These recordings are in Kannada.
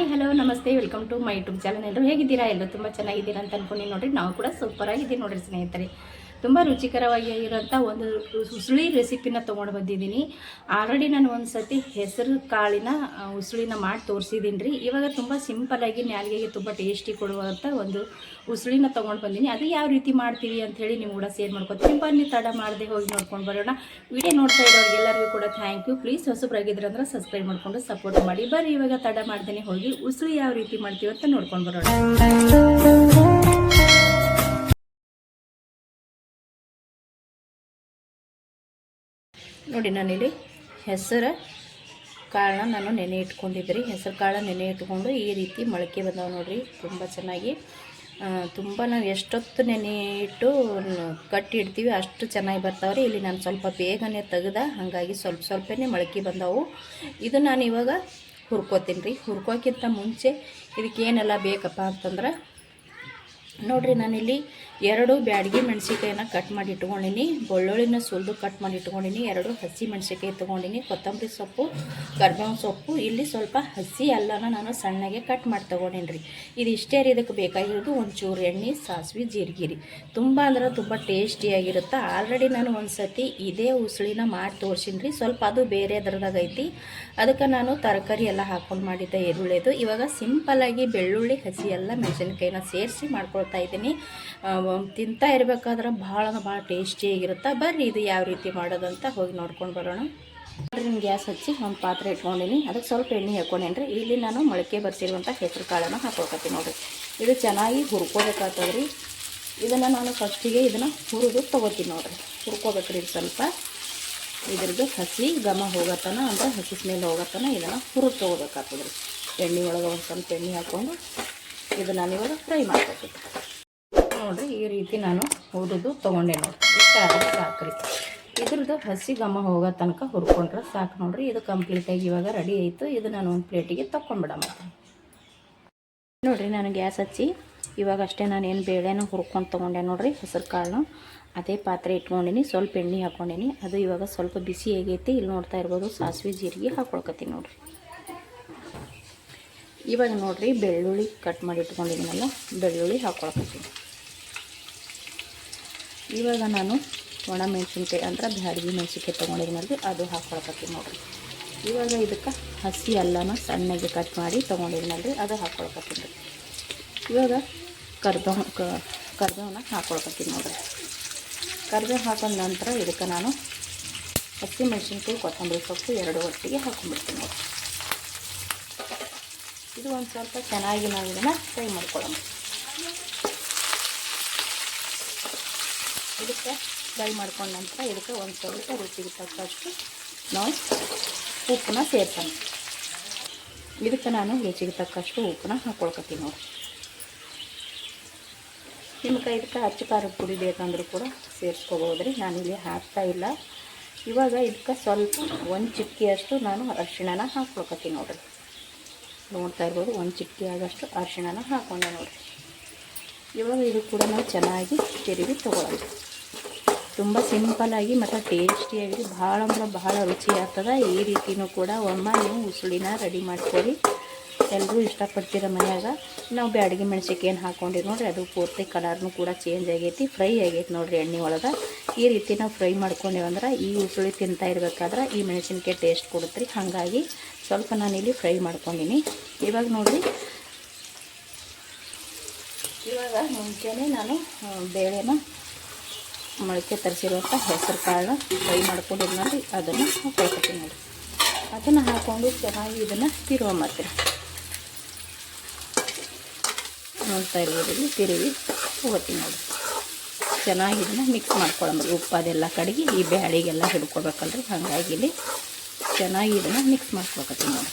ಹಲೋ ನಮಸ್ತೆ, welcome to my YouTube channel. ಎಲ್ಲರೂ ಹೇಗಿದ್ದೀರಾ? ಎಲ್ಲರೂ ತುಂಬ ಚೆನ್ನಾಗಿದ್ದೀರಾ ಅಂತ ಅನ್ಕೊಂಡು ನೋಡಿರಿ. ನಾವು ಕೂಡ ಸೂಪರ್ ಆಗಿದ್ದೀವಿ ನೋಡಿರಿ ಸ್ನೇಹಿತರೆ. ತುಂಬ ರುಚಿಕರವಾಗಿ ಇರೋಂಥ ಒಂದು ಉಸುಳಿ ರೆಸಿಪಿನ ತೊಗೊಂಡು ಬಂದಿದ್ದೀನಿ. ಆಲ್ರೆಡಿ ನಾನು ಒಂದು ಸತಿ ಹೆಸರು ಕಾಳಿನ ಉಸುಳಿನ ಮಾಡಿ ತೋರಿಸಿದ್ದೀನಿ ರೀ. ಇವಾಗ ತುಂಬ ಸಿಂಪಲ್ಲಾಗಿ ನಾಲಿಗೆಗೆ ತುಂಬ ಟೇಸ್ಟಿ ಕೊಡುವಂಥ ಒಂದು ಉಸುಳಿನ ತೊಗೊಂಡು ಬಂದೀನಿ. ಅದು ಯಾವ ರೀತಿ ಮಾಡ್ತೀವಿ ಅಂಥೇಳಿ ನೀವು ಕೂಡ ಶೇರ್ ಮಾಡ್ಕೊತೀನಿ. ಬನ್ನಿ ತಡ ಮಾಡದೆ ಹೋಗಿ ನೋಡ್ಕೊಂಡು ಬರೋಣ. ವಿಡಿಯೋ ನೋಡ್ತಾ ಇರೋರಿಗೆಲ್ಲರಿಗೂ ಕೂಡ ಥ್ಯಾಂಕ್ ಯು. ಪ್ಲೀಸ್ ಹೊಸಬ್ರಾಗಿದ್ರಂದ್ರೆ ಸಬ್ಸ್ಕ್ರೈಬ್ ಮಾಡಿಕೊಂಡು ಸಪೋರ್ಟ್ ಮಾಡಿ. ಬರ್ರಿ ಇವಾಗ ತಡ ಮಾಡ್ದೇನೆ ಹೋಗಿ ಉಸುಳಿ ಯಾವ ರೀತಿ ಮಾಡ್ತೀವಿ ಅಂತ ನೋಡ್ಕೊಂಡು ಬರೋಣ. ನೋಡಿ, ನಾನಿಲ್ಲಿ ಹೆಸರು ಕಾಳನ್ನ ನಾನು ನೆನೆ ಇಟ್ಕೊಂಡಿದ್ರಿ. ಹೆಸರು ಕಾಳನ್ನ ನೆನೆ ಇಟ್ಕೊಂಡು ಈ ರೀತಿ ಮೊಳಕೆ ಬಂದವು ನೋಡಿರಿ. ತುಂಬ ಚೆನ್ನಾಗಿ ತುಂಬ ನಾವು ಎಷ್ಟೊತ್ತು ನೆನೆ ಇಟ್ಟು ಕಟ್ಟಿ ಇಡ್ತೀವಿ ಅಷ್ಟು ಚೆನ್ನಾಗಿ ಬರ್ತಾವ್ರಿ. ಇಲ್ಲಿ ನಾನು ಸ್ವಲ್ಪ ಬೇಗನೆ ತೆಗೆದ, ಹಾಗಾಗಿ ಸ್ವಲ್ಪನೇ ಮೊಳಕೆ ಬಂದವು. ಇದು ನಾನು ಇವಾಗ ಹುರ್ಕೋತೀನಿ ರೀ. ಹುರ್ಕೋಕ್ಕಿಂತ ಮುಂಚೆ ಇದಕ್ಕೇನೆಲ್ಲ ಬೇಕಪ್ಪ ಅಂತಂದ್ರೆ ನೋಡಿರಿ, ನಾನಿಲ್ಲಿ 2 ಬ್ಯಾಡಗಿ ಮೆಣಸಿಕಾಯಿನ ಕಟ್ ಮಾಡಿ ಇಟ್ಕೊಂಡಿನಿ. ಬೆಳ್ಳುಳ್ಳಿನ ಸುಲಿದು ಕಟ್ ಮಾಡಿ ಇಟ್ಕೊಂಡಿನಿ. 2 ಹಸಿ ಮೆಣಸಿಕಾಯಿ ತೊಗೊಂಡಿನಿ. ಕೊತ್ತಂಬರಿ ಸೊಪ್ಪು, ಕರಿಬೇವಿನ ಸೊಪ್ಪು, ಇಲ್ಲಿ ಸ್ವಲ್ಪ ಹಸಿ ಅಲ್ಲನ ನಾನು ಸಣ್ಣಗೆ ಕಟ್ ಮಾಡಿ ತೊಗೊಂಡಿನಿ ರೀ. ಇದು ಇಷ್ಟೇ ರೀ. ಇದಕ್ಕೆ ಬೇಕಾಗಿರೋದು ಒಂಚೂರು ಎಣ್ಣೆ, ಸಾಸಿವೆ, ಜೀರಿಗೆ ರೀ. ತುಂಬ ಅಂದ್ರೆ ತುಂಬ ಟೇಸ್ಟಿಯಾಗಿರುತ್ತೆ. ಆಲ್ರೆಡಿ ನಾನು ಒಂದು ಸತಿ ಇದೇ ಉಸುಳಿನ ಮಾಡಿ ತೋರಿಸಿನಿ ರೀ. ಸ್ವಲ್ಪ ಅದು ಬೇರೆ ಥರದಾಗ ಐತಿ. ಅದಕ್ಕೆ ನಾನು ತರಕಾರಿ ಎಲ್ಲ ಹಾಕೊಂಡು ಮಾಡಿದ್ದೆ ಈರುಳ್ಳಿದು. ಇವಾಗ ಸಿಂಪಲ್ಲಾಗಿ ಬೆಳ್ಳುಳ್ಳಿ, ಹಸಿ ಎಲ್ಲ ಮೆಣಸಿನ್ಕಾಯಿನ ಸೇರಿಸಿ ಮಾಡ್ಕೊಳ್ತಾ ಇದ್ದೀನಿ. ತಿಂತಾ ಇರಬೇಕಾದ್ರೆ ಭಾಳ ಟೇಸ್ಟಿಯಾಗಿರುತ್ತೆ. ಬರ್ರಿ ಇದು ಯಾವ ರೀತಿ ಮಾಡೋದಂತ ಹೋಗಿ ನೋಡ್ಕೊಂಡು ಬರೋಣ. ನಾನು ಗ್ಯಾಸ್ ಹಚ್ಚಿ ಒಂದು ಪಾತ್ರೆ ಇಟ್ಕೊಂಡಿನಿ. ಅದಕ್ಕೆ ಸ್ವಲ್ಪ ಎಣ್ಣೆ ಹಾಕ್ಕೊಂಡೇನಿ ರೀ. ಇಲ್ಲಿ ನಾನು ಮೊಳಕೆ ಬರ್ಸಿರುವಂಥ ಹೆಸರು ಕಾಳನ್ನು ಹಾಕೊಳ್ತೀನಿ ನೋಡಿರಿ. ಇದು ಚೆನ್ನಾಗಿ ಹುರ್ಕೋಬೇಕಾಗ್ತದೆ ರೀ. ಇದನ್ನು ನಾನು ಫಸ್ಟಿಗೆ ಇದನ್ನು ಹುರಿದು ತೊಗೋತೀನಿ ನೋಡಿರಿ. ಹುರ್ಕೋಬೇಕ್ರಿ. ಇದು ಸ್ವಲ್ಪ ಇದ್ರದ್ದು ಹಸಿ ಘಮ ಹೋಗತ್ತನ, ಅಂದರೆ ಹಸಿ ಸ್ಮೆಲ್ ಹೋಗತ್ತನ ಇದನ್ನು ಹುರಿದು ತೊಗೋಬೇಕಾಗ್ತದೆ ರೀ. ಎಣ್ಣೆ ಒಳಗೆ ಒಂದು ಸ್ವಲ್ಪ ಎಣ್ಣೆ ಹಾಕ್ಕೊಂಡು ಇದು ನಾನು ಇವಾಗ ಫ್ರೈ ಮಾಡ್ಕೊತೀನಿ ನೋಡಿರಿ. ಈ ರೀತಿ ನಾನು ಹುರಿದು ತೊಗೊಂಡೆ ನೋಡಿರಿ. ಇಷ್ಟ ಆದರೆ ಸಾಕ್ರಿ. ಇದ್ರದ್ದು ಹಸಿ ಘಮ ಹೋಗೋ ತನಕ ಹುರ್ಕೊಂಡ್ರೆ ಸಾಕು ನೋಡಿರಿ. ಇದು ಕಂಪ್ಲೀಟಾಗಿ ಇವಾಗ ರೆಡಿ ಆಯಿತು. ಇದು ನಾನು ಒಂದು ಪ್ಲೇಟಿಗೆ ತೊಗೊಂಡ್ಬಿಡಮ್ಮ ನೋಡಿರಿ. ನಾನು ಗ್ಯಾಸ್ ಹಚ್ಚಿ ಇವಾಗ ಅಷ್ಟೇ ನಾನೇನು ಬೇಳೆನ ಹುರ್ಕೊಂಡು ತೊಗೊಂಡೆ ನೋಡಿರಿ. ಹೆಸರು ಕಾಳನ್ನ ಅದೇ ಪಾತ್ರೆ ಇಟ್ಕೊಂಡಿನಿ. ಸ್ವಲ್ಪ ಎಣ್ಣೆ ಹಾಕ್ಕೊಂಡಿನಿ. ಅದು ಇವಾಗ ಸ್ವಲ್ಪ ಬಿಸಿ ಆಗೈತಿ. ಇಲ್ಲಿ ನೋಡ್ತಾ ಇರ್ಬೋದು ಸಾಸಿವೆ ಜೀರಿಗೆ ಹಾಕ್ಕೊಳ್ಕತ್ತೀನಿ ನೋಡಿರಿ. ಇವಾಗ ನೋಡಿರಿ, ಬೆಳ್ಳುಳ್ಳಿ ಕಟ್ ಮಾಡಿ ಇಟ್ಕೊಂಡಿದ್ದೀನಲ್ಲ, ಬೆಳ್ಳುಳ್ಳಿ ಹಾಕ್ಕೊಳ್ಕತ್ತೀನಿ. ಇವಾಗ ನಾನು ಒಣ ಮೆಣಸಿನ್ಕಾಯಿ ಅಂದ್ರೆ ಬ್ಯಾಡಗಿ ಮೆಣಸಿನ್ಕಾಯಿ ತೊಗೊಂಡಿದ್ದೀನಲ್ರಿ, ಅದು ಹಾಕ್ಕೊಳ್ಕತ್ತೀನಿ ನೋಡಿರಿ. ಇವಾಗ ಇದಕ್ಕೆ ಹಸಿ ಅಲ್ಲನ ಸಣ್ಣಗೆ ಕಟ್ ಮಾಡಿ ತೊಗೊಂಡಿದ್ದೀನಲ್ರಿ, ಅದು ಹಾಕ್ಕೊಳ್ಕತ್ತೀನಿ ರೀ. ಇವಾಗ ಕರ್ಬೇವನ್ನ ಹಾಕ್ಕೊಳ್ಕತ್ತೀನಿ ನೋಡಿರಿ. ಕರ್ಬೇವು ಹಾಕೊಂಡ ನಂತರ ಇದಕ್ಕೆ ನಾನು ಹಸಿ ಮೆಣಸಿನ್ಕಾಯಿ, ಕೊತ್ತಂಬರಿ ಸೊಪ್ಪು 2 ಒಟ್ಟಿಗೆ ಹಾಕೊಂಡ್ಬಿಡ್ತೀನಿ ನೋಡಿರಿ. ಇದು ಒಂದು ಸ್ವಲ್ಪ ಚೆನ್ನಾಗಿ ನಾವು ಇದನ್ನು ಫ್ರೈ ಮಾಡ್ಕೊಳ್ಳೋಣ. ಇದಕ್ಕೆ ಫ್ರೈ ಮಾಡ್ಕೊಂಡ ನಂತರ ಇದಕ್ಕೆ ಒಂದು ಸ್ವಲ್ಪ ರುಚಿಗೆ ತಕ್ಕಷ್ಟು ನಾವು ಉಪ್ಪನ್ನ ಸೇರ್ಸೋಣ. ಇದಕ್ಕೆ ನಾನು ರುಚಿಗೆ ತಕ್ಕಷ್ಟು ಉಪ್ಪನ್ನ ಹಾಕ್ಕೊಳ್ಕತ್ತೀನಿ ನೋಡಿ. ನಿಮ್ಗೆ ಇದಕ್ಕೆ ಅಚ್ಚ ಖಾರದ ಪುಡಿ ಬೇಕಂದ್ರೂ ಕೂಡ ಸೇರಿಸ್ಕೋಬೋದು ರೀ. ನಾನಿಲ್ಲಿ ಹಾಕ್ತಾಯಿಲ್ಲ. ಇವಾಗ ಇದಕ್ಕೆ ಸ್ವಲ್ಪ 1 ಚಿಟಿಕೆಯಷ್ಟು ನಾನು ಅರಿಶಿಣನ ಹಾಕ್ಕೊಳ್ಕತ್ತೀನಿ ನೋಡಿರಿ. ನೋಡ್ತಾ ಇರ್ಬೋದು, 1 ಚಿಟಿಕೆ ಆಗೋಷ್ಟು ಅರಿಶಿಣನ ಹಾಕ್ಕೊಂಡೆ ನೋಡಿರಿ. ಇವಾಗ ಇದು ಕೂಡ ನಾವು ಚೆನ್ನಾಗಿ ತಿರುಗಿ ತೊಗೊಳ್ಳೋಣ. ತುಂಬ ಸಿಂಪಲ್ಲಾಗಿ ಮತ್ತು ಟೇಸ್ಟಿಯಾಗಿ ಭಾಳ ಅಂದ್ರೆ ಭಾಳ ರುಚಿ ಆಗ್ತದೆ. ಈ ರೀತಿಯೂ ಕೂಡ ಒಮ್ಮೆ ನೀವು ಉಸುಳಿನ ರೆಡಿ ಮಾಡ್ಕೊಳ್ಳಿ. ಎಲ್ಲರೂ ಇಷ್ಟಪಡ್ತೀರ ಮನ್ಯಾಗ. ನಾವು ಬ್ಯಾಡಗಿ ಮೆಣಸಿನ್ಕಾಯಿ ಏನು ಹಾಕ್ಕೊಂಡಿವಿ ನೋಡಿರಿ, ಅದು ಪೂರ್ತಿ ಕಲರ್ನೂ ಕೂಡ ಚೇಂಜ್ ಆಗೈತಿ, ಫ್ರೈ ಆಗೈತಿ ನೋಡಿರಿ ಎಣ್ಣೆ ಒಳಗೆ. ಈ ರೀತಿ ನಾವು ಫ್ರೈ ಮಾಡ್ಕೊಂಡೇವಂದ್ರೆ ಈ ಉಸುಳಿ ತಿಂತಾ ಇರಬೇಕಾದ್ರೆ ಈ ಮೆಣಸಿನ್ಕಾಯಿ ಟೇಸ್ಟ್ ಕೊಡುತ್ತೆ ರೀ. ಹಾಗಾಗಿ ಸ್ವಲ್ಪ ನಾನಿಲ್ಲಿ ಫ್ರೈ ಮಾಡ್ಕೊಂಡಿನಿ. ಇವಾಗ ನೋಡಿರಿ, ಇವಾಗ ಮುಂಚೆನೇ ನಾನು ಬೇಳೆನ ಮೊಳಕೆ ತರಿಸಿರುವಂಥ ಹೆಸರು ಕಾಳನ್ನ ಫ್ರೈ ಮಾಡ್ಕೊಂಡಿದ್ದು ನೋಡಿ, ಅದನ್ನು ಹಾಕ್ಕೊಳ್ತೀನಿ ನೋಡಿ. ಅದನ್ನು ಹಾಕ್ಕೊಂಡು ಚೆನ್ನಾಗಿ ಇದನ್ನು ತಿರುವಂಬತ್ತೀರಿ. ನೋಡ್ತಾ ಇರ್ಬೋದು, ಇಲ್ಲಿ ತಿರುವಿ ಹೋಗ್ತೀನಿ ನೋಡಿ. ಚೆನ್ನಾಗಿ ಇದನ್ನು ಮಿಕ್ಸ್ ಮಾಡ್ಕೊಳ್ಳೋದು. ಉಪ್ಪು ಅದೆಲ್ಲ ಕಡೆಗೆ ಈ ಬ್ಯಾಳಿಗೆಲ್ಲ ಹಿಡ್ಕೊಬೇಕಲ್ರಿ. ಹಾಗಾಗಿ ಇಲ್ಲಿ ಚೆನ್ನಾಗಿ ಇದನ್ನು ಮಿಕ್ಸ್ ಮಾಡ್ಕೊಳ್ಕತ್ತೀನಿ ನೋಡಿ.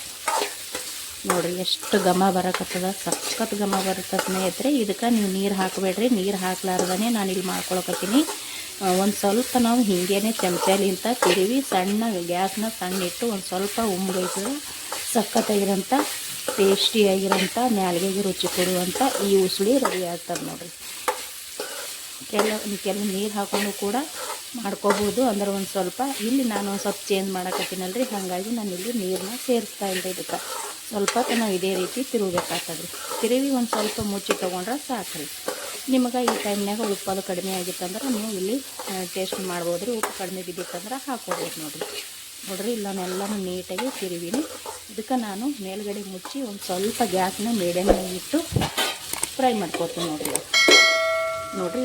ನೋಡಿರಿ ಎಷ್ಟು ಘಮ ಬರಕತ್ತದ, ಸಖತ್ ಘಮ ಬರುತ್ತೆ ಸ್ನೇಹಿತರೆ. ಇದಕ್ಕೆ ನೀವು ನೀರು ಹಾಕಬೇಡ್ರಿ. ನೀರು ಹಾಕ್ಲಾರ್ದೇ ನಾನು ಇಲ್ಲಿ ಮಾಡ್ಕೊಳಕತ್ತೀನಿ. ಒಂದು ಸ್ವಲ್ಪ ನಾವು ಹಿಂಗೇನೆ ಚಮಚಲಿಂತ ತಿರುವಿ ಸಣ್ಣ ಗ್ಯಾಸ್ನ ಸಣ್ಣ ಇಟ್ಟು ಒಂದು ಸ್ವಲ್ಪ ಉಮ್ಗೈಸಿದ್ರೆ ಸಖತ್ತಾಗಿರೋಂಥ ಟೇಸ್ಟಿಯಾಗಿರೋಂಥ ನಾಲಿಗೆಗೆ ರುಚಿ ಕೊಡುವಂಥ ಈ ಉಸುಳಿ ರೆಡಿ ಆಗ್ತದೆ ನೋಡಿರಿ. ಕೆಲವು ನೀರು ಹಾಕೊಂಡು ಕೂಡ ಮಾಡ್ಕೋಬೋದು. ಅಂದ್ರೆ ಒಂದು ಸ್ವಲ್ಪ ಇಲ್ಲಿ ನಾನು ಒಂದು ಸ್ವಲ್ಪ ಚೇಂಜ್ ಮಾಡಕತ್ತೀನಲ್ರಿ, ಹಾಗಾಗಿ ನಾನು ಇಲ್ಲಿ ನೀರನ್ನ ಸೇರಿಸ್ತಾ ಇಲ್ಲ. ಇದಕ್ಕೆ ಸ್ವಲ್ಪ ನಾವು ಇದೇ ರೀತಿ ತಿರುಗಬೇಕಾಗ್ತದೆ. ತಿರುವಿ ಒಂದು ಸ್ವಲ್ಪ ಮುಚ್ಚಿ ತೊಗೊಂಡ್ರೆ ಸಾಕ್ರಿ. ನಿಮಗೆ ಈ ಟೈಮ್ನಾಗ ಉಪ್ಪು ಅದು ಕಡಿಮೆ ಆಗಿತ್ತಂದ್ರೆ ನೀವು ಇಲ್ಲಿ ಟೇಸ್ಟ್ ಮಾಡ್ಬೋದು ರೀ. ಉಪ್ಪು ಕಡಿಮೆ ಬಿದ್ದಿತ್ತಂದ್ರೆ ಹಾಕ್ಕೋಬೋದು ನೋಡಿರಿ. ಇಲ್ಲನೆಲ್ಲನೂ ನೀಟಾಗಿ ತಿರುವಿನಿ. ಇದಕ್ಕೆ ನಾನು ಮೇಲ್ಗಡೆ ಮುಚ್ಚಿ ಒಂದು ಸ್ವಲ್ಪ ಗ್ಯಾಸ್ನ ಮೀಡಿಯಮ್ನಾಗ ಇಟ್ಟು ಫ್ರೈ ಮಾಡ್ಕೊತೀನಿ ನೋಡಿರಿ.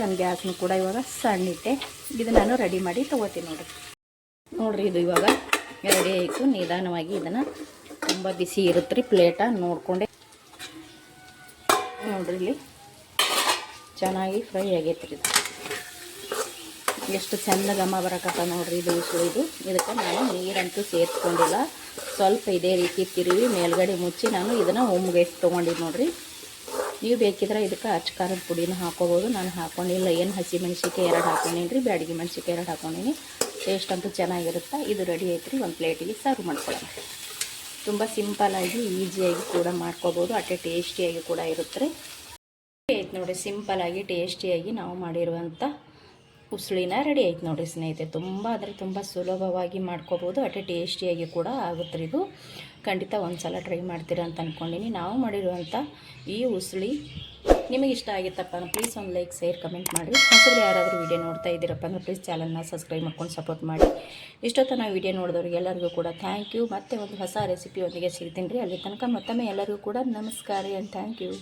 ನಾನು ಗ್ಯಾಸ್ನ ಕೂಡ ಇವಾಗ ಸಣ್ಣಿಟ್ಟೆ. ಇದು ನಾನು ರೆಡಿ ಮಾಡಿ ತೊಗೋತೀನಿ ನೋಡಿರಿ. ಇದು ಇವಾಗ ರೆಡಿ ಆಯಿತು. ನಿಧಾನವಾಗಿ ಇದನ್ನು ತುಂಬ ಬಿಸಿ ಇರುತ್ತೆ ರೀ, ಪ್ಲೇಟ ನೋಡಿಕೊಂಡೆ ನೋಡಿರಿ. ಇಲ್ಲಿ ಚೆನ್ನಾಗಿ ಫ್ರೈ ಆಗೈತೆ ರೀ. ಇದು ಎಷ್ಟು ಚೆಂದ ಘಮ ಬರಕತ್ತ ನೋಡಿರಿ. ಇದು ಇದಕ್ಕೆ ನಾನು ನೀರಂತೂ ಸೇರಿಸ್ಕೊಂಡಿಲ್ಲ. ಸ್ವಲ್ಪ ಇದೇ ರೀತಿ ತಿರುವಿ ಮೇಲ್ಗಡೆ ಮುಚ್ಚಿ ನಾನು ಇದನ್ನು ಒಮ್ಮೆಗೆ ತೊಗೊಂಡಿದ್ದು ನೋಡಿರಿ. ನೀವು ಬೇಕಿದ್ರೆ ಇದಕ್ಕೆ ಅಚ್ಕಾರದ ಪುಡಿನ ಹಾಕೋಬೋದು. ನಾನು ಹಾಕ್ಕೊಂಡಿಲ್ಲ. ಏನು ಹಸಿ ಮೆಣಸಿಕಾಯಿ 2 ಹಾಕ್ಕೊಂಡೀನಿ ರೀ, ಬ್ಯಾಡಗಿ ಮೆಣಸಿಕಾಯಿ 2 ಹಾಕ್ಕೊಂಡೀನಿ. ಟೇಸ್ಟ್ ಅಂತೂ ಚೆನ್ನಾಗಿರುತ್ತೆ. ಇದು ರೆಡಿ ಐತ್ರಿ. ಒಂದು ಪ್ಲೇಟಿಗೆ ಸರ್ವ್ ಮಾಡ್ಕೊಳ್ಳೋಣ. ತುಂಬ ಸಿಂಪಲ್ಲಾಗಿ ಈಸಿಯಾಗಿ ಕೂಡ ಮಾಡ್ಕೋಬೋದು. ಅಷ್ಟೇ ಟೇಸ್ಟಿಯಾಗಿ ಕೂಡ ಇರುತ್ತೆ ರೀ. ಆಯ್ತು ನೋಡಿ, ಸಿಂಪಲ್ಲಾಗಿ ಟೇಸ್ಟಿಯಾಗಿ ನಾವು ಮಾಡಿರುವಂಥ ಉಸುಳಿನ ರೆಡಿ ಆಯ್ತು ನೋಡಿರಿ ಸ್ನೇಹಿತರೆ. ತುಂಬ ಸುಲಭವಾಗಿ ಮಾಡ್ಕೋಬೋದು. ಅಷ್ಟೇ ಟೇಸ್ಟಿಯಾಗಿ ಕೂಡ ಆಗುತ್ತೆ ರೀ. ಇದು ಖಂಡಿತ ಒಂದು ಸಲ ಟ್ರೈ ಮಾಡ್ತೀರಾ ಅಂತ ಅಂದ್ಕೊಂಡಿನಿ. ನಾವು ಮಾಡಿರುವಂಥ ಈ ಉಸುಳಿ ನಿಮಗೆ ಇಷ್ಟ ಆಗಿತ್ತಪ್ಪ ಅಂದ್ರೆ ಪ್ಲೀಸ್ ಒಂದು ಲೈಕ್, ಶೇರ್, ಕಮೆಂಟ್ ಮಾಡಿ. ಹೊಸಬ್ರು ಯಾರಾದರೂ ವೀಡಿಯೋ ನೋಡ್ತಾ ಇದ್ದೀರಪ್ಪ ಅಂದ್ರೆ ಪ್ಲೀಸ್ ಚಾನಲ್ನ ಸಬ್ಸ್ಕ್ರೈಬ್ ಮಾಡ್ಕೊಂಡು ಸಪೋರ್ಟ್ ಮಾಡಿ. ಇಷ್ಟೊತ್ತು ನಾವು ವೀಡಿಯೋ ನೋಡಿದವ್ರಿಗೆ ಎಲ್ಲರಿಗೂ ಕೂಡ ಥ್ಯಾಂಕ್ ಯು. ಮತ್ತೆ ಒಂದು ಹೊಸ ರೆಸಿಪಿಯೊಂದಿಗೆ ಸಿಗ್ತೀನಿ ರೀ. ಅಲ್ಲಿ ತನಕ ಮತ್ತೊಮ್ಮೆ ಎಲ್ಲರಿಗೂ ಕೂಡ ನಮಸ್ಕಾರ ಆ್ಯಂಡ್ ಥ್ಯಾಂಕ್ ಯು.